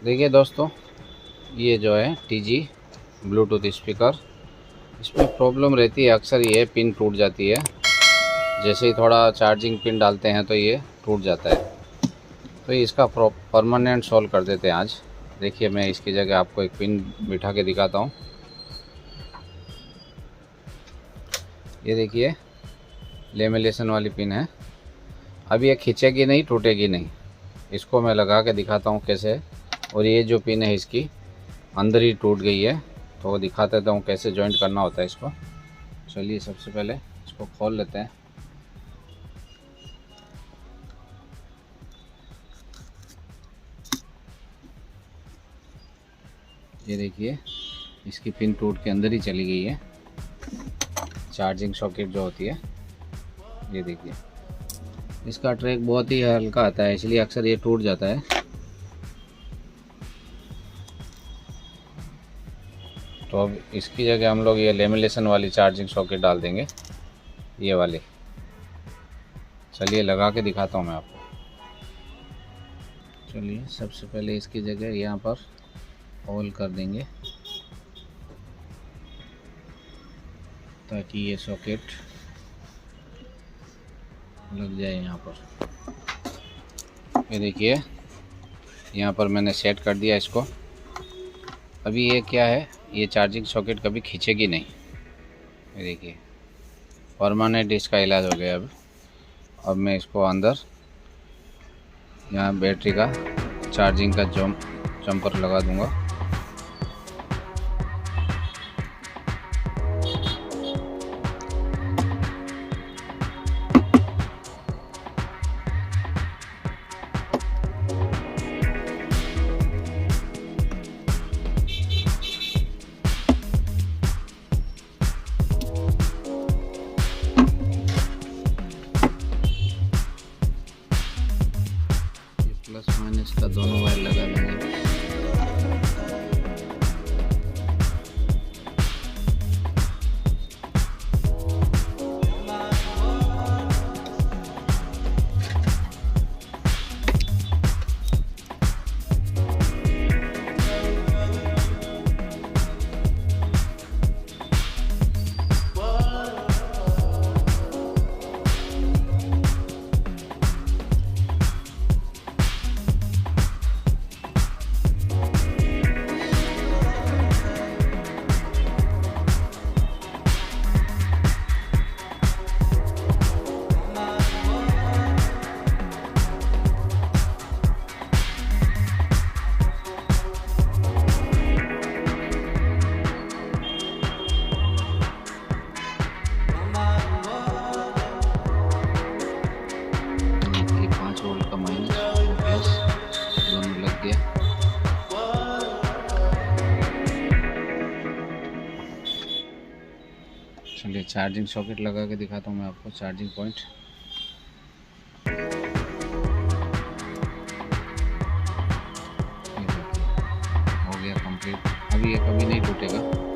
देखिए दोस्तों, ये जो है टीजी ब्लूटूथ स्पीकर, इसमें प्रॉब्लम रहती है अक्सर, ये पिन टूट जाती है। जैसे ही थोड़ा चार्जिंग पिन डालते हैं तो ये टूट जाता है। तो ये इसका परमानेंट सॉल्व कर देते हैं आज। देखिए, मैं इसकी जगह आपको एक पिन बिठा के दिखाता हूँ। ये देखिए, लेमिनेशन वाली पिन है। अब ये खींचेगी नहीं, टूटेगी नहीं। इसको मैं लगा के दिखाता हूँ कैसे है। और ये जो पिन है इसकी अंदर ही टूट गई है, तो दिखा देता हूँ कैसे जॉइंट करना होता है इसको। चलिए, सबसे पहले इसको खोल लेते हैं। ये देखिए, इसकी पिन टूट के अंदर ही चली गई है। चार्जिंग सॉकेट जो होती है, ये देखिए, इसका ट्रैक बहुत ही हल्का आता है, इसलिए अक्सर ये टूट जाता है। तो अब इसकी जगह हम लोग ये लेमिनेशन वाली चार्जिंग सॉकेट डाल देंगे, ये वाली। चलिए, लगा के दिखाता हूँ मैं आपको। चलिए, सबसे पहले इसकी जगह यहाँ पर होल कर देंगे ताकि ये सॉकेट लग जाए यहाँ पर। ये देखिए, यहाँ पर मैंने सेट कर दिया इसको। अभी ये क्या है, ये चार्जिंग सॉकेट कभी खींचेगी नहीं। ये देखिए, परमानेंट इसका इलाज हो गया। अब मैं इसको अंदर यहाँ बैटरी का चार्जिंग का जम्पर लगा दूंगा। प्लस माइनस का दोनों वायर लगा देंगे। चलिए, चार्जिंग सॉकेट लगा के दिखाता हूँ मैं आपको, चार्जिंग पॉइंट। हो गया कंप्लीट। अभी ये कभी नहीं टूटेगा।